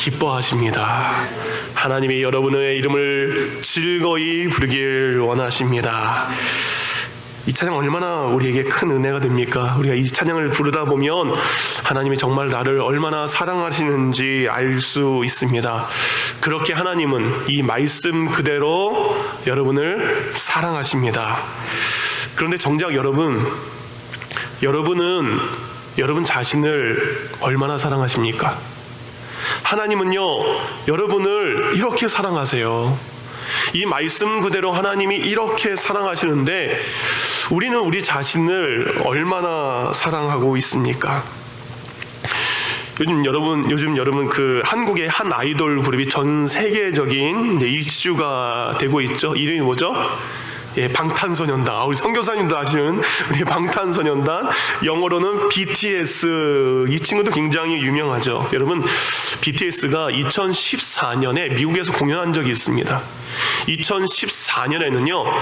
기뻐하십니다. 하나님이 여러분의 이름을 즐거이 부르길 원하십니다. 이 찬양 얼마나 우리에게 큰 은혜가 됩니까? 우리가 이 찬양을 부르다 보면 하나님이 정말 나를 얼마나 사랑하시는지 알 수 있습니다. 그렇게 하나님은 이 말씀 그대로 여러분을 사랑하십니다. 그런데 정작 여러분은 여러분 자신을 얼마나 사랑하십니까? 하나님은요, 여러분을 이렇게 사랑하세요. 이 말씀 그대로 하나님이 이렇게 사랑하시는데 우리는 우리 자신을 얼마나 사랑하고 있습니까? 요즘 여러분 그 한국의 한 아이돌 그룹이 전 세계적인 이슈가 되고 있죠. 이름이 뭐죠? 예, 방탄소년단. 우리 선교사님도 아시는 우리 방탄소년단, 영어로는 BTS. 이 친구도 굉장히 유명하죠. 여러분, BTS가 2014년에 미국에서 공연한 적이 있습니다. 2014년에는요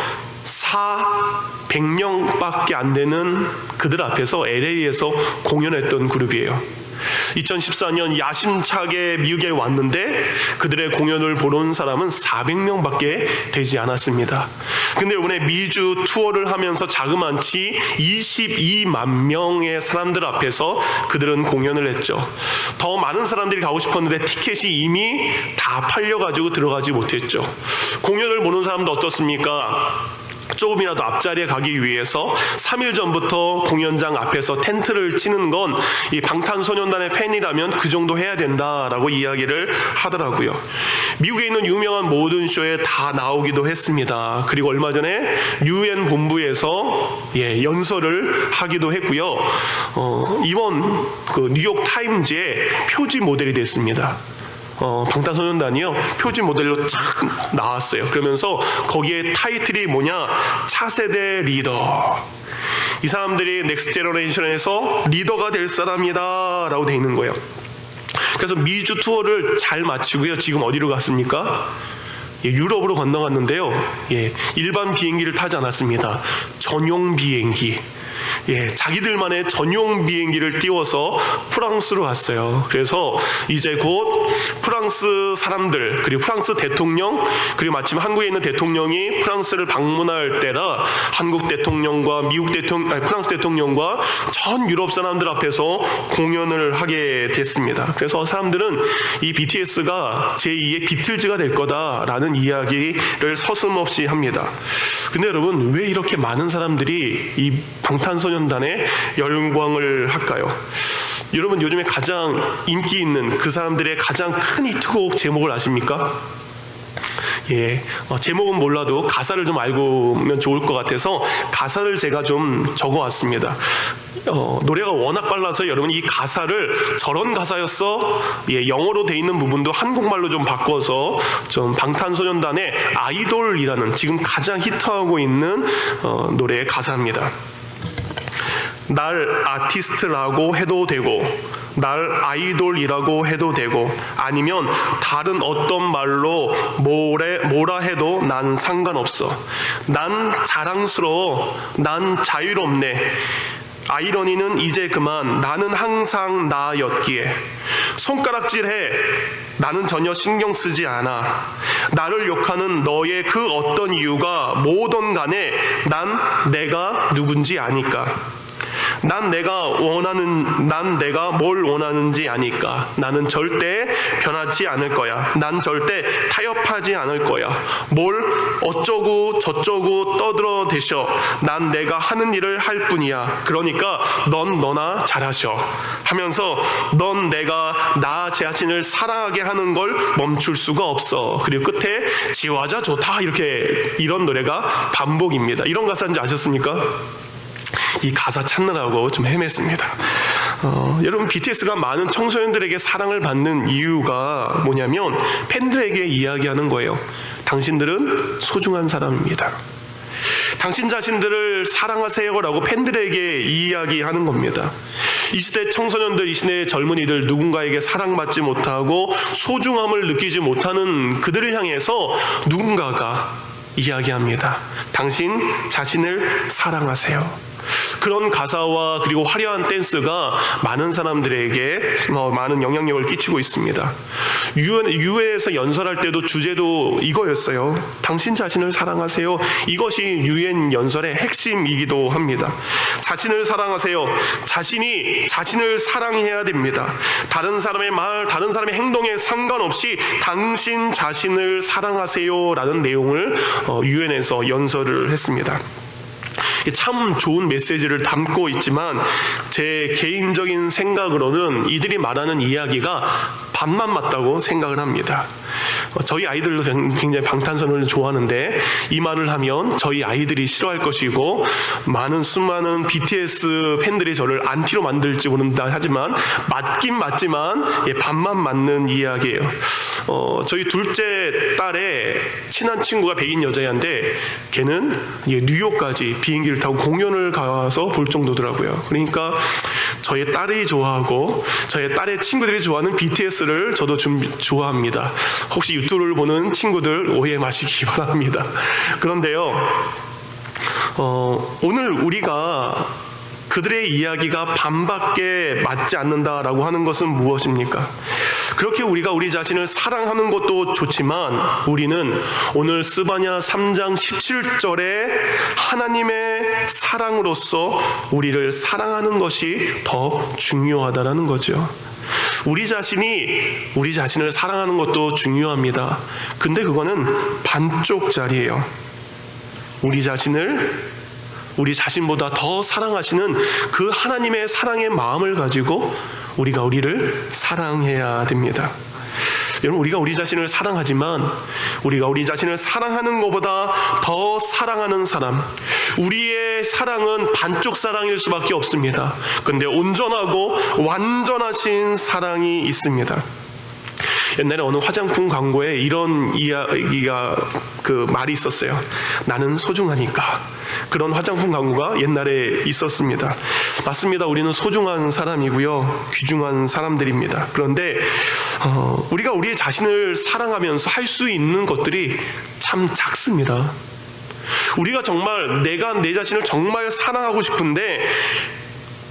400명밖에 안 되는 그들 앞에서 LA에서 공연했던 그룹이에요. 2014년 야심차게 미국에 왔는데 그들의 공연을 보러 온 사람은 400명밖에 되지 않았습니다. 근데 이번에 미주 투어를 하면서 자그마치 22만 명의 사람들 앞에서 그들은 공연을 했죠. 더 많은 사람들이 가고 싶었는데 티켓이 이미 다 팔려가지고 들어가지 못했죠. 공연을 보는 사람도 어떻습니까? 조금이라도 앞자리에 가기 위해서 3일 전부터 공연장 앞에서 텐트를 치는 건 이 방탄소년단의 팬이라면 그 정도 해야 된다라고 이야기를 하더라고요. 미국에 있는 유명한 모든 쇼에 다 나오기도 했습니다. 그리고 얼마 전에 UN 본부에서 연설을 하기도 했고요. 이번 그 뉴욕 타임즈의 표지 모델이 됐습니다. 방탄소년단이요 표지 모델로 쫙 나왔어요. 그러면서 거기에 타이틀이 뭐냐, 차세대 리더. 이 사람들이 넥스트 제너레이션에서 리더가 될 사람이다 라고 돼 있는 거예요. 그래서 미주 투어를 잘 마치고요, 지금 어디로 갔습니까? 유럽으로 건너갔는데요, 일반 비행기를 타지 않았습니다. 전용 비행기, 자기들만의 전용 비행기를 띄워서 프랑스로 갔어요. 그래서 이제 곧 프랑스 사람들, 그리고 프랑스 대통령, 그리고 마침 한국에 있는 대통령이 프랑스를 방문할 때라 한국 대통령과 프랑스 대통령과 전 유럽 사람들 앞에서 공연을 하게 됐습니다. 그래서 사람들은 이 BTS가 제2의 비틀즈가 될 거다라는 이야기를 서슴없이 합니다. 근데 여러분, 왜 이렇게 많은 사람들이 이 방탄소년단에 열광을 할까요? 여러분, 요즘에 가장 인기 있는 그 사람들의 가장 큰 히트곡 제목을 아십니까? 제목은 몰라도 가사를 좀 알고면 좋을 것 같아서 가사를 제가 좀 적어왔습니다. 노래가 워낙 빨라서 여러분 이 가사를 저런 가사였어? 영어로 돼 있는 부분도 한국말로 좀 바꿔서 좀 방탄소년단의 아이돌이라는 지금 가장 히트하고 있는 노래의 가사입니다. 날 아티스트라고 해도 되고, 날 아이돌이라고 해도 되고, 아니면 다른 어떤 말로 뭐라 해도 난 상관없어. 난 자랑스러워. 난 자유롭네. 아이러니는 이제 그만. 나는 항상 나였기에. 손가락질해. 나는 전혀 신경 쓰지 않아. 나를 욕하는 너의 그 어떤 이유가 뭐든 간에 난 내가 누군지 아니까. 난 내가 뭘 원하는지 아니까. 나는 절대 변하지 않을 거야. 난 절대 타협하지 않을 거야. 뭘 어쩌고 저쩌고 떠들어대셔. 난 내가 하는 일을 할 뿐이야. 그러니까 넌 너나 잘하셔 하면서 넌 내가 나 자신을 사랑하게 하는 걸 멈출 수가 없어. 그리고 끝에 지화자 좋다, 이런 노래가 반복입니다. 이런 가사인지 아셨습니까? 이 가사 찾느라고 좀 헤맸습니다. 여러분, BTS가 많은 청소년들에게 사랑을 받는 이유가 뭐냐면 팬들에게 이야기하는 거예요. 당신들은 소중한 사람입니다. 당신 자신들을 사랑하세요라고 팬들에게 이야기하는 겁니다. 이 시대 청소년들, 이 시대 젊은이들, 누군가에게 사랑받지 못하고 소중함을 느끼지 못하는 그들을 향해서 누군가가 이야기합니다. 당신 자신을 사랑하세요. 그런 가사와 그리고 화려한 댄스가 많은 사람들에게 많은 영향력을 끼치고 있습니다. 유해에서 연설할 때도 주제도 이거였어요. 당신 자신을 사랑하세요. 이것이 유엔 연설의 핵심이기도 합니다. 자신을 사랑하세요. 자신이 자신을 사랑해야 됩니다. 다른 사람의 말, 다른 사람의 행동에 상관없이 당신 자신을 사랑하세요라는 내용을 유엔에서 연설을 했습니다. 참 좋은 메시지를 담고 있지만 제 개인적인 생각으로는 이들이 말하는 이야기가 반만 맞다고 생각을 합니다. 저희 아이들도 굉장히 방탄소년단을 좋아하는데 이 말을 하면 저희 아이들이 싫어할 것이고 수많은 BTS 팬들이 저를 안티로 만들지 모른다 하지만 맞긴 맞지만 반만 맞는 이야기예요. 저희 둘째 딸의 친한 친구가 백인 여자애인데 걔는 뉴욕까지 비행기를 타고 공연을 가서 볼 정도더라고요. 그러니까 저의 딸이 좋아하고 저의 딸의 친구들이 좋아하는 BTS를 저도 좀 좋아합니다. 혹시 유튜브를 보는 친구들 오해 마시기 바랍니다. 그런데요, 오늘 우리가 그들의 이야기가 반밖에 맞지 않는다라고 하는 것은 무엇입니까? 그렇게 우리가 우리 자신을 사랑하는 것도 좋지만 우리는 오늘 스바냐 3장 17절에 하나님의 사랑으로서 우리를 사랑하는 것이 더 중요하다라는 거죠. 우리 자신을 사랑하는 것도 중요합니다. 근데 그거는 반쪽짜리예요. 우리 자신보다 더 사랑하시는 그 하나님의 사랑의 마음을 가지고 우리가 우리를 사랑해야 됩니다. 여러분, 우리가 우리 자신을 사랑하지만 우리가 우리 자신을 사랑하는 것보다 더 사랑하는 사람, 우리의 사랑은 반쪽 사랑일 수밖에 없습니다. 근데 온전하고 완전하신 사랑이 있습니다. 옛날에 어느 화장품 광고에 이런 이야기가 말이 있었어요. 나는 소중하니까. 그런 화장품 광고가 옛날에 있었습니다. 맞습니다. 우리는 소중한 사람이고요, 귀중한 사람들입니다. 그런데 우리가 우리 자신을 사랑하면서 할 수 있는 것들이 참 작습니다. 우리가 정말 내가 내 자신을 정말 사랑하고 싶은데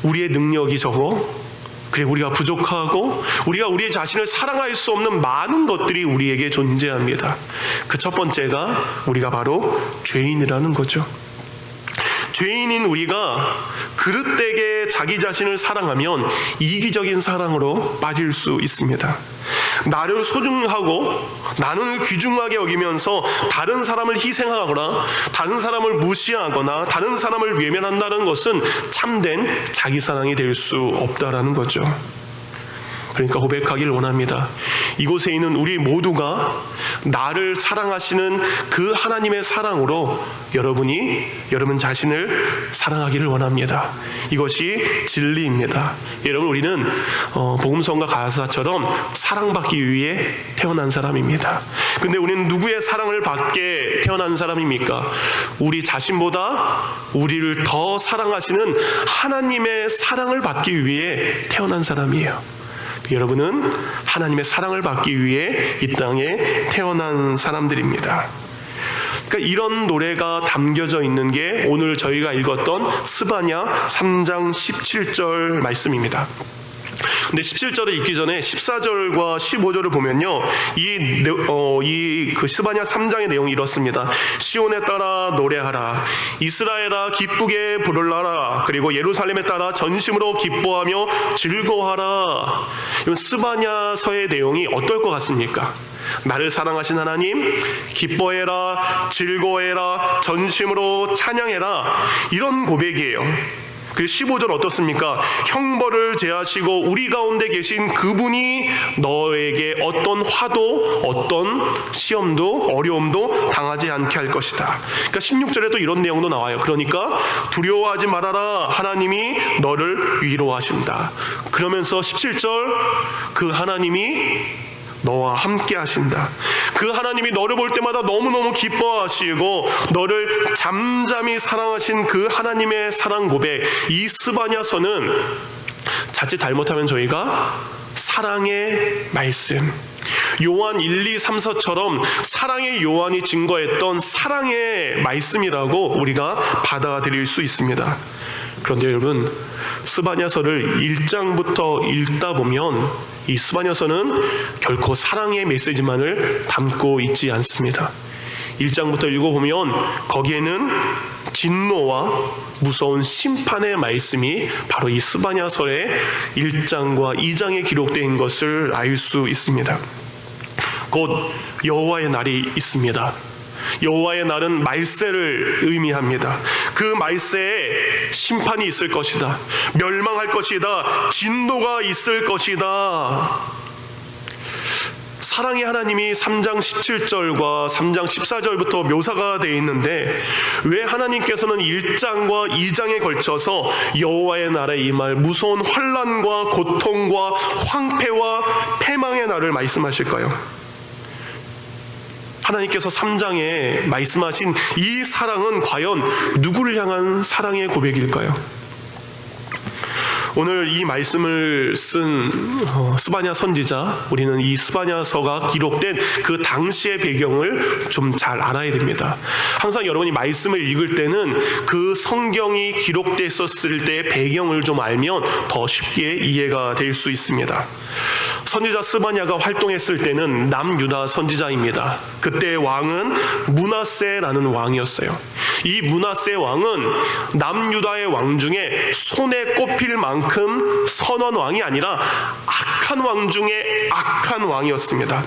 우리의 능력이 적어, 그리고 우리가 부족하고 우리가 우리의 자신을 사랑할 수 없는 많은 것들이 우리에게 존재합니다. 그 첫 번째가 우리가 바로 죄인이라는 거죠. 죄인인 우리가 그릇되게 자기 자신을 사랑하면 이기적인 사랑으로 빠질 수 있습니다. 나를 소중하고 나는 귀중하게 여기면서 다른 사람을 희생하거나 다른 사람을 무시하거나 다른 사람을 외면한다는 것은 참된 자기 사랑이 될 수 없다라는 거죠. 그러니까 고백하기를 원합니다. 이곳에 있는 우리 모두가 나를 사랑하시는 그 하나님의 사랑으로 여러분 자신을 사랑하기를 원합니다. 이것이 진리입니다. 여러분, 우리는 복음성가 가사처럼 사랑받기 위해 태어난 사람입니다. 근데 우리는 누구의 사랑을 받게 태어난 사람입니까? 우리 자신보다 우리를 더 사랑하시는 하나님의 사랑을 받기 위해 태어난 사람이에요. 여러분은 하나님의 사랑을 받기 위해 이 땅에 태어난 사람들입니다. 그러니까 이런 노래가 담겨져 있는 게 오늘 저희가 읽었던 스바냐 3장 17절 말씀입니다. 근데 17절을 읽기 전에 14절과 15절을 보면요, 그 스바냐 3장의 내용이 이렇습니다. 시온에 따라 노래하라, 이스라엘아 기쁘게 부르라, 그리고 예루살렘에 따라 전심으로 기뻐하며 즐거워하라. 이건 스바냐서의 내용이 어떨 것 같습니까? 나를 사랑하신 하나님, 기뻐해라, 즐거워해라, 전심으로 찬양해라, 이런 고백이에요. 그리고 15절 어떻습니까? 형벌을 제하시고 우리 가운데 계신 그분이 너에게 어떤 화도 어떤 시험도 어려움도 당하지 않게 할 것이다. 그러니까 16절에도 이런 내용도 나와요. 그러니까 두려워하지 말아라, 하나님이 너를 위로하신다. 그러면서 17절, 그 하나님이 너와 함께 하신다. 그 하나님이 너를 볼 때마다 너무너무 기뻐하시고 너를 잠잠히 사랑하신 그 하나님의 사랑 고백, 이 스바냐서는 자칫 잘못하면 저희가 사랑의 말씀, 요한 1, 2, 3, 4처럼 사랑의 요한이 증거했던 사랑의 말씀이라고 우리가 받아들일 수 있습니다. 그런데 여러분, 스바냐서를 1장부터 읽다 보면 이 스바냐서는 결코 사랑의 메시지만을 담고 있지 않습니다. 1장부터 읽어보면 거기에는 진노와 무서운 심판의 말씀이 바로 이 스바냐서의 1장과 2장에 기록된 것을 알 수 있습니다. 곧 여호와의 날이 있습니다. 여호와의 날은 말세를 의미합니다. 그 말세에 심판이 있을 것이다. 멸망할 것이다. 진노가 있을 것이다. 사랑의 하나님이 3장 17절과 3장 14절부터 묘사가 되어 있는데 왜 하나님께서는 1장과 2장에 걸쳐서 여호와의 날에 임할 무서운 환난과 고통과 황폐와 패망의 날을 말씀하실까요? 하나님께서 3장에 말씀하신 이 사랑은 과연 누구를 향한 사랑의 고백일까요? 오늘 이 말씀을 쓴 스바냐 선지자, 우리는 이 스바냐서가 기록된 그 당시의 배경을 좀 잘 알아야 됩니다. 항상 여러분이 말씀을 읽을 때는 그 성경이 기록됐었을 때의 배경을 좀 알면 더 쉽게 이해가 될 수 있습니다. 선지자 스바냐가 활동했을 때는 남유다 선지자입니다. 그때의 왕은 므낫세라는 왕이었어요. 이 므낫세 왕은 남유다의 왕 중에 손에 꼽힐 만큼 선한 왕이 아니라 악한 왕 중에 악한 왕이었습니다.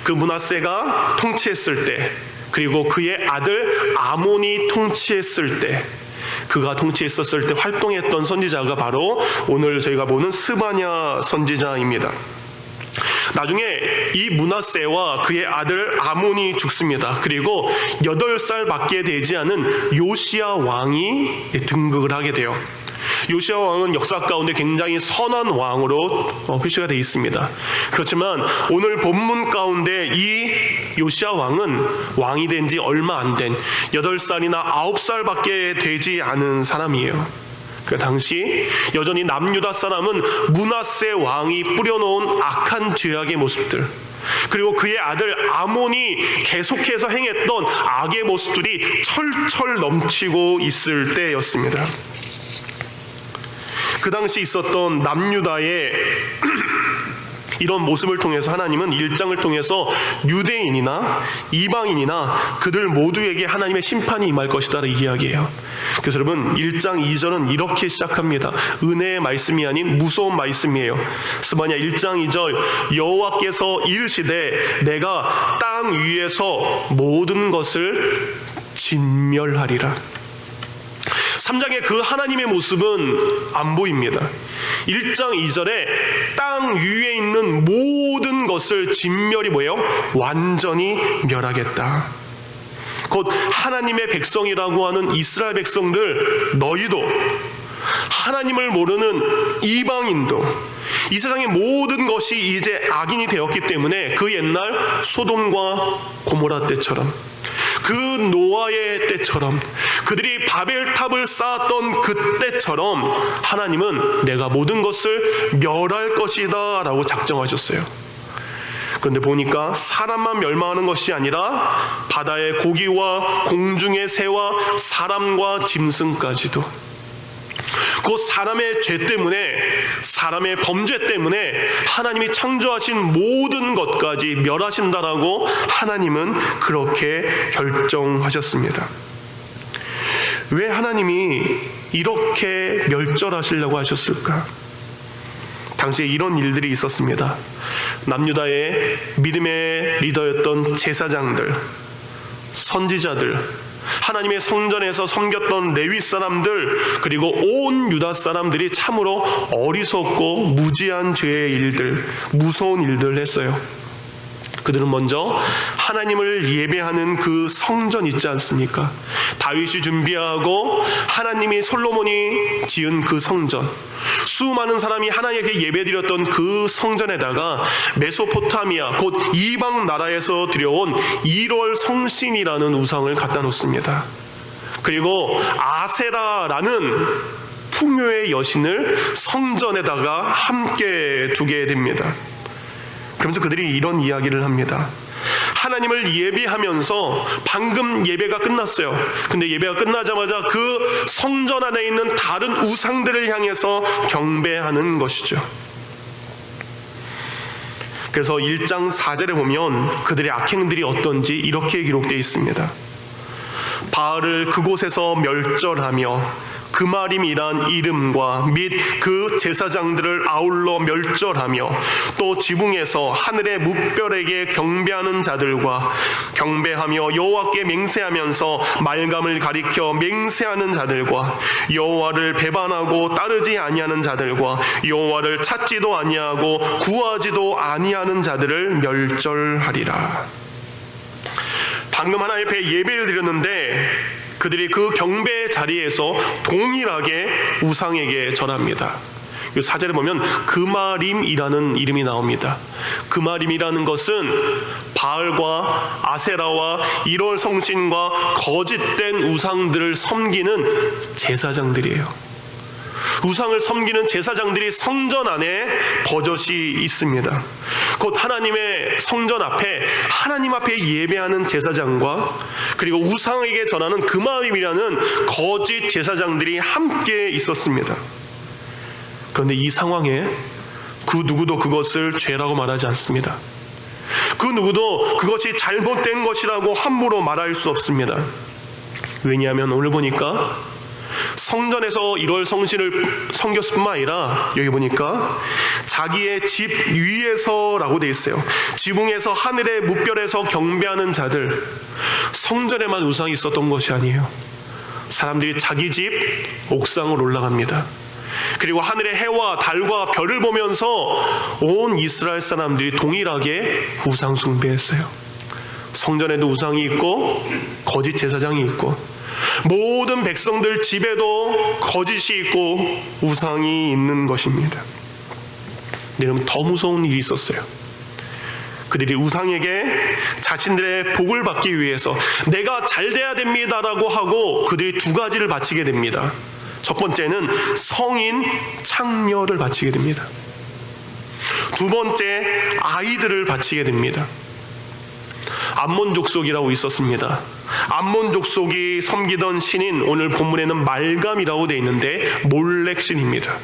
그 므낫세가 통치했을 때, 그리고 그의 아들 아몬이 통치했을 때, 그가 통치했었을 때 활동했던 선지자가 바로 오늘 저희가 보는 스바냐 선지자입니다. 나중에 이 므낫세와 그의 아들 아몬이 죽습니다. 그리고 8살밖에 되지 않은 요시야 왕이 등극을 하게 돼요. 요시야 왕은 역사 가운데 굉장히 선한 왕으로 표시가 되어 있습니다. 그렇지만 오늘 본문 가운데 이 요시야 왕은 왕이 된 지 얼마 안 된 8살이나 9살밖에 되지 않은 사람이에요. 그 당시 여전히 남유다 사람은 므낫세 왕이 뿌려놓은 악한 죄악의 모습들, 그리고 그의 아들 아몬이 계속해서 행했던 악의 모습들이 철철 넘치고 있을 때였습니다. 그 당시 있었던 남유다의 이런 모습을 통해서 하나님은 1장을 통해서 유대인이나 이방인이나 그들 모두에게 하나님의 심판이 임할 것이다 라는 이야기예요. 그래서 여러분 1장 2절은 이렇게 시작합니다. 은혜의 말씀이 아닌 무서운 말씀이에요. 스바냐 1장 2절, 여호와께서 이르시되 내가 땅 위에서 모든 것을 진멸하리라. 3장의 그 하나님의 모습은 안 보입니다. 1장 2절에 땅 위에 있는 모든 것을 진멸이 뭐예요? 완전히 멸하겠다. 곧 하나님의 백성이라고 하는 이스라엘 백성들, 너희도 하나님을 모르는 이방인도 이 세상의 모든 것이 이제 악인이 되었기 때문에 그 옛날 소돔과 고모라 때처럼, 그 노아의 때처럼, 그들이 바벨탑을 쌓았던 그때처럼 하나님은 내가 모든 것을 멸할 것이다 라고 작정하셨어요. 그런데 보니까 사람만 멸망하는 것이 아니라 바다의 고기와 공중의 새와 사람과 짐승까지도, 곧 사람의 죄 때문에, 사람의 범죄 때문에 하나님이 창조하신 모든 것까지 멸하신다라고 하나님은 그렇게 결정하셨습니다. 왜 하나님이 이렇게 멸절하시려고 하셨을까? 당시에 이런 일들이 있었습니다. 남유다의 믿음의 리더였던 제사장들, 선지자들, 하나님의 성전에서 섬겼던 레위 사람들, 그리고 온 유다 사람들이 참으로 어리석고 무지한 죄의 일들, 무서운 일들을 했어요. 그들은 먼저 하나님을 예배하는 그 성전 있지 않습니까? 다윗이 준비하고 하나님이 솔로몬이 지은 그 성전, 수많은 사람이 하나님께 예배드렸던 그 성전에다가 메소포타미아, 곧 이방 나라에서 들여온 1월 성신이라는 우상을 갖다 놓습니다. 그리고 아세라라는 풍요의 여신을 성전에다가 함께 두게 됩니다. 그러면서 그들이 이런 이야기를 합니다. 하나님을 예배하면서 방금 예배가 끝났어요. 근데 예배가 끝나자마자 그 성전 안에 있는 다른 우상들을 향해서 경배하는 것이죠. 그래서 1장 4절에 보면 그들의 악행들이 어떤지 이렇게 기록되어 있습니다. 바알을 그곳에서 멸절하며 그마림이란 이름과 및 그 제사장들을 아울러 멸절하며 또 지붕에서 하늘의 뭇별에게 경배하는 자들과 경배하며 여호와께 맹세하면서 말감을 가리켜 맹세하는 자들과 여호와를 배반하고 따르지 아니하는 자들과 여호와를 찾지도 아니하고 구하지도 아니하는 자들을 멸절하리라. 방금 하나님 앞에 예배를 드렸는데 그들이 그 경배의 자리에서 동일하게 우상에게 절합니다. 이 4절에 보면 그마림이라는 이름이 나옵니다. 그마림이라는 것은 바알과 아세라와 1월 성신과 거짓된 우상들을 섬기는 제사장들이에요. 우상을 섬기는 제사장들이 성전 안에 버젓이 있습니다. 곧 하나님의 성전 앞에 하나님 앞에 예배하는 제사장과 그리고 우상에게 전하는 그마림이라는 거짓 제사장들이 함께 있었습니다. 그런데 이 상황에 그 누구도 그것을 죄라고 말하지 않습니다. 그 누구도 그것이 잘못된 것이라고 함부로 말할 수 없습니다. 왜냐하면 오늘 보니까 성전에서 1월 성신을 섬겼을 뿐만 아니라 여기 보니까 자기의 집 위에서라고 돼 있어요. 지붕에서 하늘의 뭇별에서 경배하는 자들, 성전에만 우상이 있었던 것이 아니에요. 사람들이 자기 집 옥상으로 올라갑니다. 그리고 하늘의 해와 달과 별을 보면서 온 이스라엘 사람들이 동일하게 우상 숭배했어요. 성전에도 우상이 있고 거짓 제사장이 있고 모든 백성들 집에도 거짓이 있고 우상이 있는 것입니다. 여러분, 더 무서운 일이 있었어요. 그들이 우상에게 자신들의 복을 받기 위해서 내가 잘 돼야 됩니다라고 하고 그들이 두 가지를 바치게 됩니다. 첫 번째는 성인 창녀를 바치게 됩니다. 두 번째, 아이들을 바치게 됩니다. 암몬 족속이라고 있었습니다. 암몬 족속이 섬기던 신인, 오늘 본문에는 말감이라고 되어 있는데 몰렉 신입니다.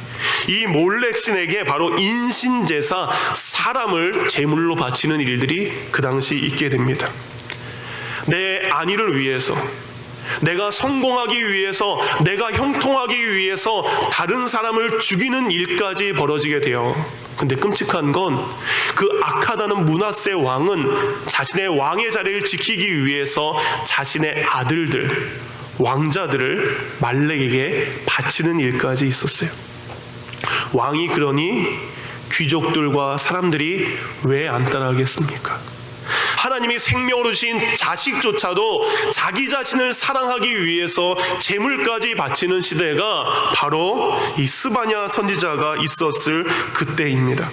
이 몰렉 신에게 바로 인신제사, 사람을 제물로 바치는 일들이 그 당시 있게 됩니다. 내 안위를 위해서, 내가 성공하기 위해서, 내가 형통하기 위해서 다른 사람을 죽이는 일까지 벌어지게 돼요. 근데 끔찍한 건 그 아카다는 므낫세 왕은 자신의 왕의 자리를 지키기 위해서 자신의 아들들, 왕자들을 말렉에게 바치는 일까지 있었어요. 왕이 그러니 귀족들과 사람들이 왜 안 따라하겠습니까? 하나님이 생명으로 주신 자식조차도 자기 자신을 사랑하기 위해서 재물까지 바치는 시대가 바로 이 스바냐 선지자가 있었을 그때입니다.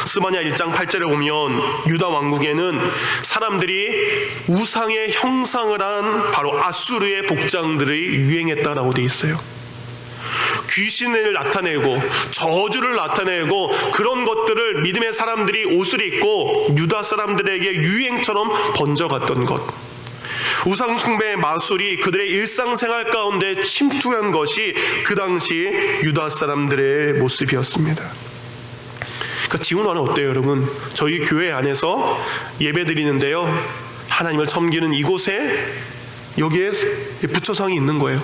스바냐 1장 8절에 보면 유다 왕국에는 사람들이 우상의 형상을 한 바로 아수르의 복장들이 유행했다라고 되어 있어요. 귀신을 나타내고 저주를 나타내고 그런 것들을 믿음의 사람들이 옷을 입고 유다 사람들에게 유행처럼 번져갔던 것, 우상 숭배의 마술이 그들의 일상생활 가운데 침투한 것이 그 당시 유다 사람들의 모습이었습니다. 그러니까 지금 와는 어때요, 여러분? 저희 교회 안에서 예배 드리는데요, 하나님을 섬기는 이곳에 여기에 부처상이 있는 거예요.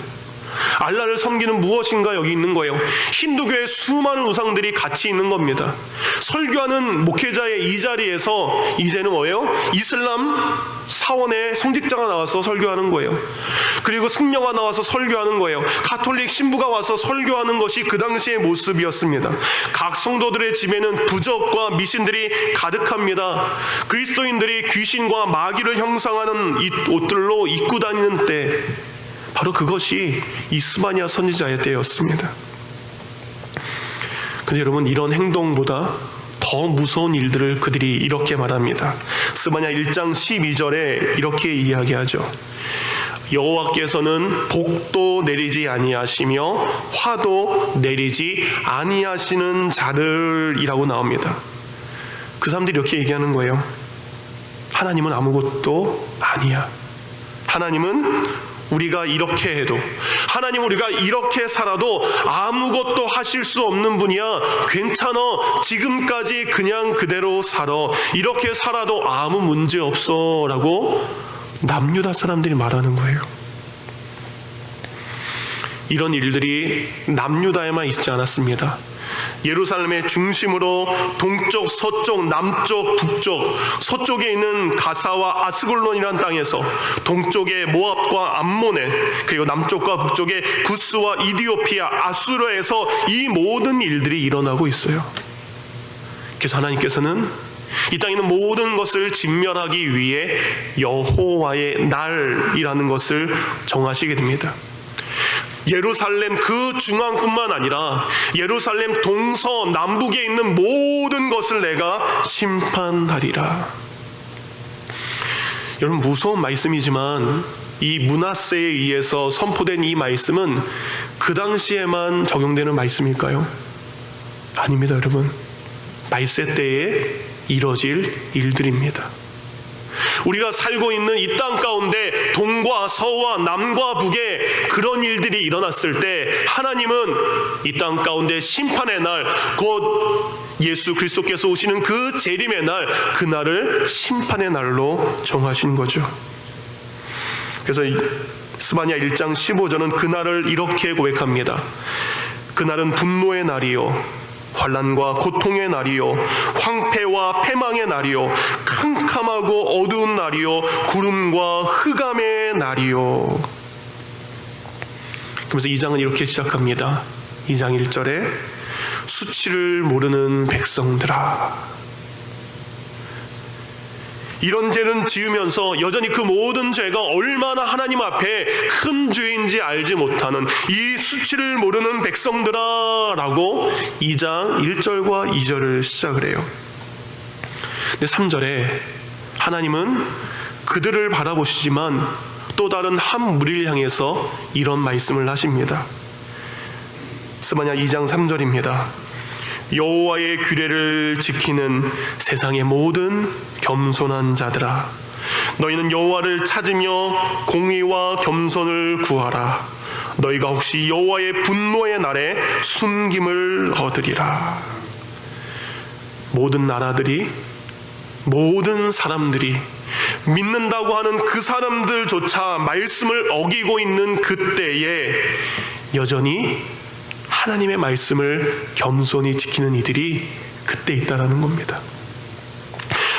알라를 섬기는 무엇인가 여기 있는 거예요. 힌두교의 수많은 우상들이 같이 있는 겁니다. 설교하는 목회자의 이 자리에서 이제는 뭐예요? 이슬람 사원의 성직자가 나와서 설교하는 거예요. 그리고 승려가 나와서 설교하는 거예요. 가톨릭 신부가 와서 설교하는 것이 그 당시의 모습이었습니다. 각 성도들의 집에는 부적과 미신들이 가득합니다. 그리스도인들이 귀신과 마귀를 형상하는 이 옷들로 입고 다니는 때, 바로 그것이 이 스바냐 선지자의 때였습니다. 근데 여러분, 이런 행동보다 더 무서운 일들을 그들이 이렇게 말합니다. 스바냐 1장 12절에 이렇게 이야기하죠. 여호와께서는 복도 내리지 아니하시며 화도 내리지 아니하시는 자들이라고 나옵니다. 그 사람들이 이렇게 얘기하는 거예요. 하나님은 아무것도 아니야. 하나님은 우리가 이렇게 해도, 하나님 우리가 이렇게 살아도 아무것도 하실 수 없는 분이야, 괜찮아, 지금까지 그냥 그대로 살아, 이렇게 살아도 아무 문제 없어 라고 남유다 사람들이 말하는 거예요. 이런 일들이 남유다에만 있지 않았습니다. 예루살렘의 중심으로 동쪽, 서쪽, 남쪽, 북쪽, 서쪽에 있는 가사와 아스글론이라는 땅에서, 동쪽의 모압과 암몬에, 그리고 남쪽과 북쪽의 구스와 이디오피아, 아수르에서 이 모든 일들이 일어나고 있어요. 그래서 하나님께서는 이 땅에 있는 모든 것을 진멸하기 위해 여호와의 날이라는 것을 정하시게 됩니다. 예루살렘 그 중앙뿐만 아니라 예루살렘 동서남북에 있는 모든 것을 내가 심판하리라. 여러분, 무서운 말씀이지만 이 므낫세에 의해서 선포된 이 말씀은 그 당시에만 적용되는 말씀일까요? 아닙니다, 여러분. 말세 때에 이뤄질 일들입니다. 우리가 살고 있는 이 땅 가운데 동과 서와 남과 북에 그런 일들이 일어났을 때 하나님은 이 땅 가운데 심판의 날, 곧 예수 그리스도께서 오시는 그 재림의 날, 그 날을 심판의 날로 정하신 거죠. 그래서 스바냐 1장 15절은 그 날을 이렇게 고백합니다. 그날은 분노의 날이요, 환난과 고통의 날이요, 황폐와 패망의 날이요, 캄캄하고 어두운 날이요, 구름과 흑암의 날이요. 그러면서 2장은 이렇게 시작합니다. 2장 1절에 수치를 모르는 백성들아. 이런 죄는 지으면서 여전히 그 모든 죄가 얼마나 하나님 앞에 큰 죄인지 알지 못하는 이 수치를 모르는 백성들아 라고 2장 1절과 2절을 시작을 해요. 근데 3절에 하나님은 그들을 바라보시지만 또 다른 한 무리를 향해서 이런 말씀을 하십니다. 스바냐 2장 3절입니다. 여호와의 규례를 지키는 세상의 모든 겸손한 자들아, 너희는 여호와를 찾으며 공의와 겸손을 구하라. 너희가 혹시 여호와의 분노의 날에 숨김을 얻으리라. 모든 나라들이, 모든 사람들이 믿는다고 하는 그 사람들조차 말씀을 어기고 있는 그때에 여전히 하나님의 말씀을 겸손히 지키는 이들이 그때 있다라는 겁니다.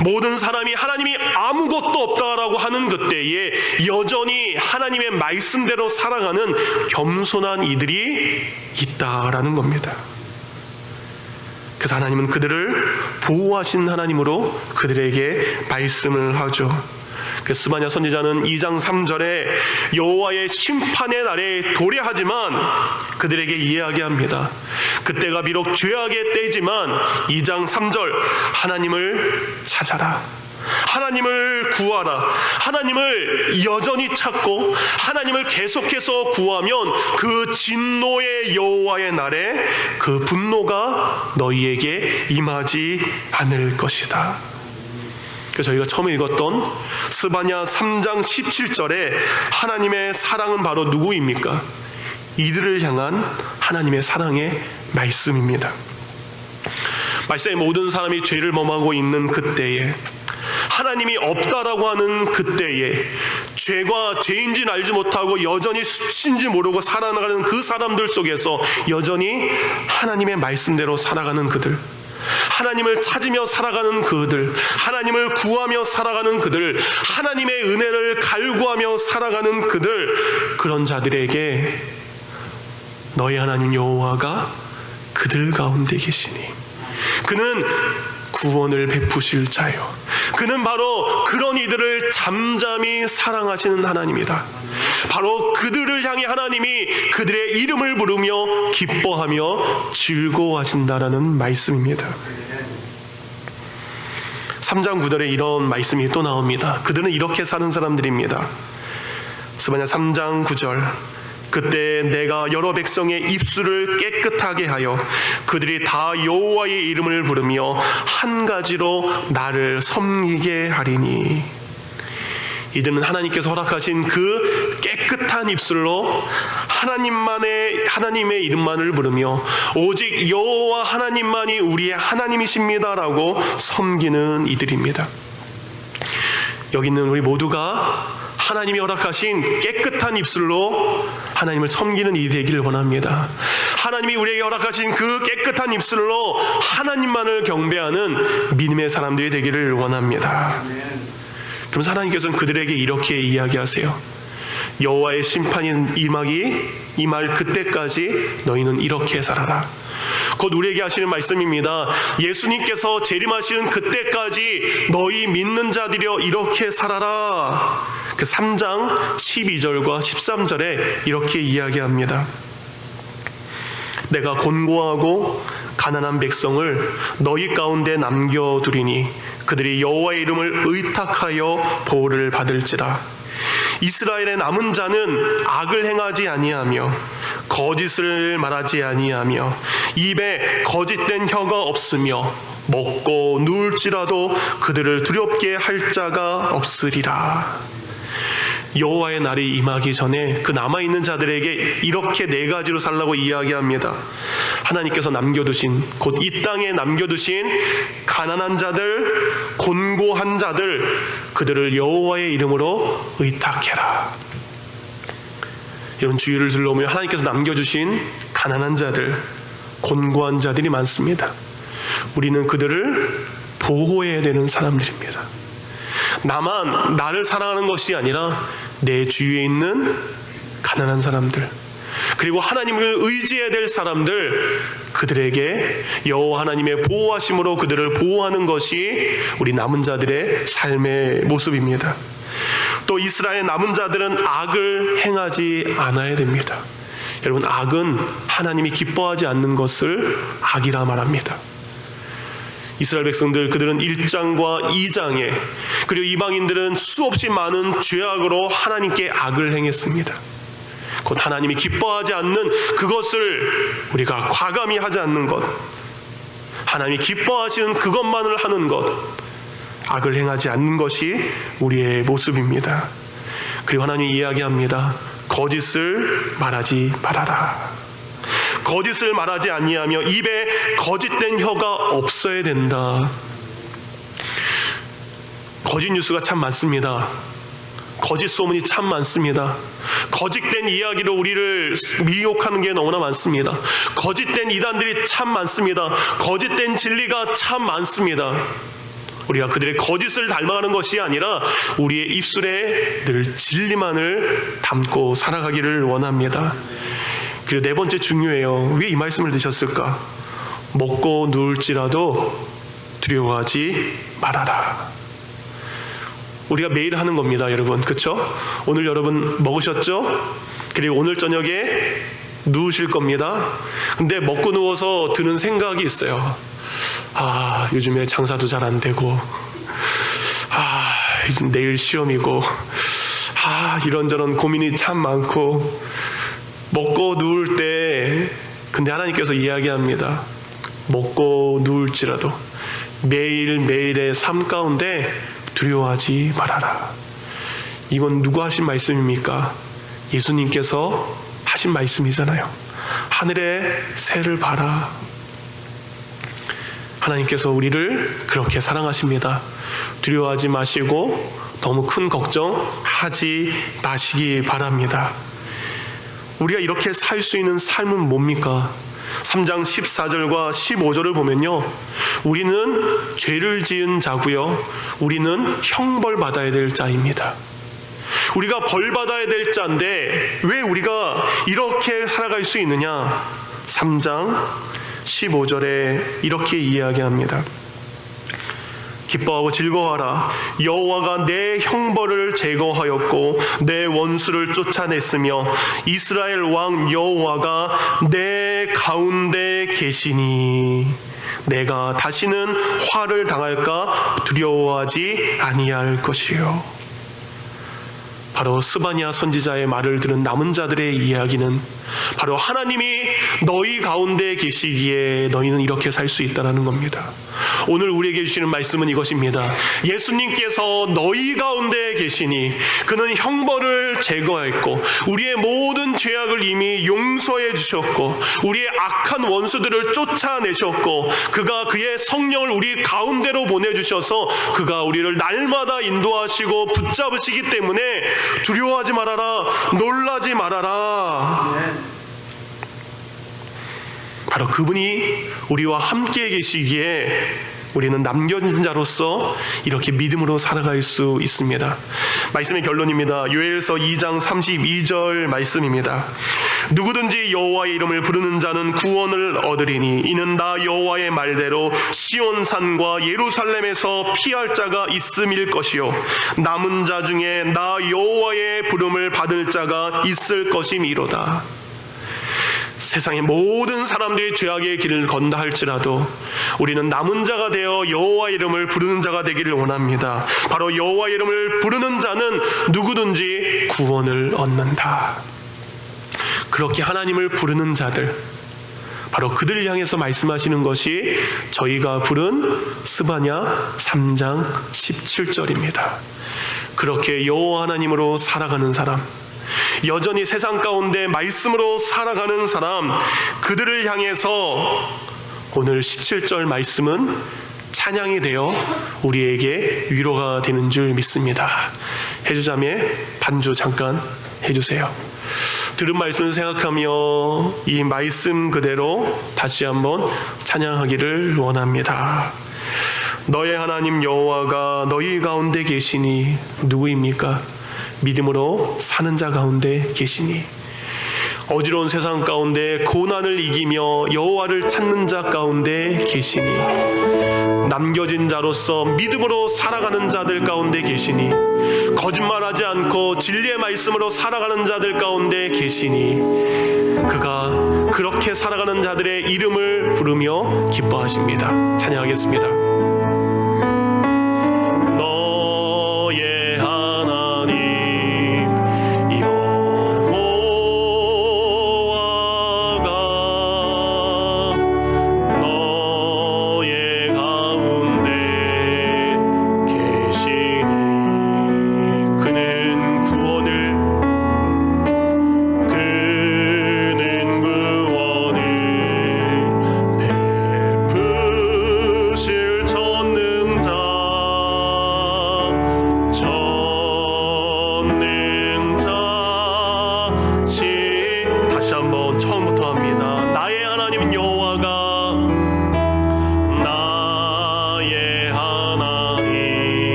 모든 사람이 하나님이 아무것도 없다라고 하는 그때에 여전히 하나님의 말씀대로 살아가는 겸손한 이들이 있다라는 겁니다. 그래서 하나님은 그들을 보호하신 하나님으로 그들에게 말씀을 하죠. 스바냐 선지자는 2장 3절에 여호와의 심판의 날에 도래하지만 그들에게 이야기합니다. 그때가 비록 죄악의 때이지만 2장 3절 하나님을 찾아라, 하나님을 구하라. 하나님을 여전히 찾고 하나님을 계속해서 구하면 그 진노의 여호와의 날에 그 분노가 너희에게 임하지 않을 것이다. 그래서 저희가 처음 읽었던 스바냐 3장 17절에 하나님의 사랑은 바로 누구입니까? 이들을 향한 하나님의 사랑의 말씀입니다. 말세의 모든 사람이 죄를 범하고 있는 그때에, 하나님이 없다라고 하는 그때에, 죄가 죄인지는 알지 못하고 여전히 수치인지 모르고 살아나가는 그 사람들 속에서 여전히 하나님의 말씀대로 살아가는 그들, 하나님을 찾으며 살아가는 그들, 하나님을 구하며 살아가는 그들, 하나님의 은혜를 갈구하며 살아가는 그들, 그런 자들에게 너희 하나님 여호와가 그들 가운데 계시니 그는 구원을 베푸실 자요, 그는 바로 그런 이들을 잠잠히 사랑하시는 하나님이다. 바로 그들을 향해 하나님이 그들의 이름을 부르며 기뻐하며 즐거워하신다라는 말씀입니다. 3장 9절에 이런 말씀이 또 나옵니다. 그들은 이렇게 사는 사람들입니다. 스바냐 3장 9절, 그때 내가 여러 백성의 입술을 깨끗하게 하여 그들이 다 여호와의 이름을 부르며 한 가지로 나를 섬기게 하리니. 이들은 하나님께서 허락하신 그 깨끗한 입술로 하나님의 이름만을 부르며 오직 여호와 하나님만이 우리의 하나님이십니다라고 섬기는 이들입니다. 여기 있는 우리 모두가 하나님이 허락하신 깨끗한 입술로 하나님을 섬기는 이 되기를 원합니다. 하나님이 우리에게 허락하신 그 깨끗한 입술로 하나님만을 경배하는 믿음의 사람들이 되기를 원합니다. 그러면서 하나님께서는 그들에게 이렇게 이야기하세요. 여호와의 심판이 임할 그때까지 너희는 이렇게 살아라. 곧 우리에게 하시는 말씀입니다. 예수님께서 재림하시는 그때까지 너희 믿는 자들이여 이렇게 살아라. 그 3장 12절과 13절에 이렇게 이야기합니다. 내가 곤고하고 가난한 백성을 너희 가운데 남겨두리니 그들이 여호와의 이름을 의탁하여 보호를 받을지라. 이스라엘의 남은 자는 악을 행하지 아니하며 거짓을 말하지 아니하며 입에 거짓된 혀가 없으며 먹고 누울지라도 그들을 두렵게 할 자가 없으리라. 여호와의 날이 임하기 전에 그 남아있는 자들에게 이렇게 4가지로 살라고 이야기합니다. 하나님께서 남겨두신, 곧 이 땅에 남겨두신 가난한 자들, 곤고한 자들, 그들을 여호와의 이름으로 의탁해라. 이런 주위를 둘러보면 하나님께서 남겨주신 가난한 자들, 곤고한 자들이 많습니다. 우리는 그들을 보호해야 되는 사람들입니다. 나만 나를 사랑하는 것이 아니라 내 주위에 있는 가난한 사람들, 그리고 하나님을 의지해야 될 사람들, 그들에게 여호와 하나님의 보호하심으로 그들을 보호하는 것이 우리 남은 자들의 삶의 모습입니다. 또 이스라엘 남은 자들은 악을 행하지 않아야 됩니다. 여러분, 악은 하나님이 기뻐하지 않는 것을 악이라 말합니다. 이스라엘 백성들, 그들은 1장과 2장에, 그리고 이방인들은 수없이 많은 죄악으로 하나님께 악을 행했습니다. 곧 하나님이 기뻐하지 않는 그것을 우리가 과감히 하지 않는 것, 하나님이 기뻐하시는 그것만을 하는 것, 악을 행하지 않는 것이 우리의 모습입니다. 그리고 하나님이 이야기합니다. 거짓을 말하지 말아라. 거짓을 말하지 아니하며 입에 거짓된 혀가 없어야 된다. 거짓 뉴스가 참 많습니다. 거짓 소문이 참 많습니다. 거짓된 이야기로 우리를 미혹하는 게 너무나 많습니다. 거짓된 이단들이 참 많습니다. 거짓된 진리가 참 많습니다. 우리가 그들의 거짓을 닮아가는 것이 아니라 우리의 입술에 늘 진리만을 담고 살아가기를 원합니다. 그리고 4번째 중요해요. 왜 이 말씀을 드셨을까? 먹고 누울지라도 두려워하지 말아라. 우리가 매일 하는 겁니다, 여러분. 그렇죠? 오늘 여러분 먹으셨죠? 그리고 오늘 저녁에 누우실 겁니다. 근데 먹고 누워서 드는 생각이 있어요. 요즘에 장사도 잘 안 되고, 내일 시험이고, 이런저런 고민이 참 많고, 먹고 누울 때, 근데 하나님께서 이야기합니다. 먹고 누울지라도 매일매일의 삶 가운데 두려워하지 말아라. 이건 누가 하신 말씀입니까? 예수님께서 하신 말씀이잖아요. 하늘의 새를 봐라. 하나님께서 우리를 그렇게 사랑하십니다. 두려워하지 마시고 너무 큰 걱정하지 마시기 바랍니다. 우리가 이렇게 살 수 있는 삶은 뭡니까? 3장 14절과 15절을 보면요, 우리는 죄를 지은 자고요, 우리는 형벌받아야 될 자입니다. 우리가 벌받아야 될 자인데 왜 우리가 이렇게 살아갈 수 있느냐? 3장 15절에 이렇게 이야기합니다. 기뻐하고 즐거워하라. 여호와가 내 형벌을 제거하였고 내 원수를 쫓아냈으며 이스라엘 왕 여호와가 내 가운데 계시니 내가 다시는 화를 당할까 두려워하지 아니할 것이요. 바로 스바냐 선지자의 말을 들은 남은 자들의 이야기는 바로 하나님이 너희 가운데 계시기에 너희는 이렇게 살 수 있다는 겁니다. 오늘 우리에게 주시는 말씀은 이것입니다. 예수님께서 너희 가운데 계시니 그는 형벌을 제거했고 우리의 모든 죄악을 이미 용서해 주셨고 우리의 악한 원수들을 쫓아내셨고 그가 그의 성령을 우리 가운데로 보내주셔서 그가 우리를 날마다 인도하시고 붙잡으시기 때문에 두려워하지 말아라, 놀라지 말아라. 바로 그분이 우리와 함께 계시기에 우리는 남겨진 자로서 이렇게 믿음으로 살아갈 수 있습니다. 말씀의 결론입니다. 요엘서 2장 32절 말씀입니다. 누구든지 여호와의 이름을 부르는 자는 구원을 얻으리니 이는 나 여호와의 말대로 시온산과 예루살렘에서 피할 자가 있음일 것이요 남은 자 중에 나 여호와의 부름을 받을 자가 있을 것임이로다. 세상의 모든 사람들이 죄악의 길을 건다 할지라도 우리는 남은 자가 되어 여호와 이름을 부르는 자가 되기를 원합니다. 바로 여호와 이름을 부르는 자는 누구든지 구원을 얻는다. 그렇게 하나님을 부르는 자들, 바로 그들을 향해서 말씀하시는 것이 저희가 부른 스바냐 3장 17절입니다. 그렇게 여호와 하나님으로 살아가는 사람, 여전히 세상 가운데 말씀으로 살아가는 사람, 그들을 향해서 오늘 17절 말씀은 찬양이 되어 우리에게 위로가 되는 줄 믿습니다. 해주자매 반주 잠깐 해주세요. 들은 말씀을 생각하며 이 말씀 그대로 다시 한번 찬양하기를 원합니다. 너의 하나님 여호와가 너희 가운데 계시니 누구입니까? 믿음으로 사는 자 가운데 계시니 어지러운 세상 가운데 고난을 이기며 여호와를 찾는 자 가운데 계시니 남겨진 자로서 믿음으로 살아가는 자들 가운데 계시니 거짓말하지 않고 진리의 말씀으로 살아가는 자들 가운데 계시니 그가 그렇게 살아가는 자들의 이름을 부르며 기뻐하십니다. 찬양하겠습니다.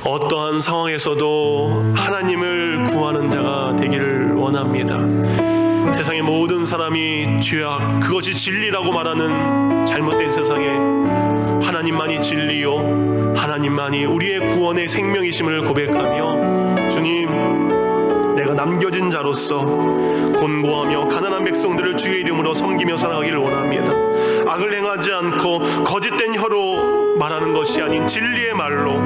어떠한 상황에서도 하나님을 구하는 자가 되기를 원합니다. 세상의 모든 사람이 죄악, 그것이 진리라고 말하는 잘못된 세상에 하나님만이 진리요, 하나님만이 우리의 구원의 생명이심을 고백하며, 주님, 내가 남겨진 자로서 곤고하며 가난한 백성들을 주의 이름으로 섬기며 살아가기를 원합니다. 악을 행하지 않고 거짓된 혀로 말하는 것이 아닌 진리의 말로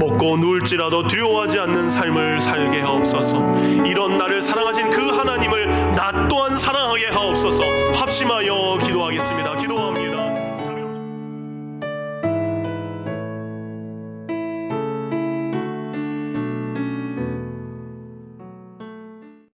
먹고 누울지라도 두려워하지 않는 삶을 살게 하옵소서. 이런 나를 사랑하신 그 하나님을 나 또한 사랑하게 하옵소서. 합심하여 기도하겠습니다.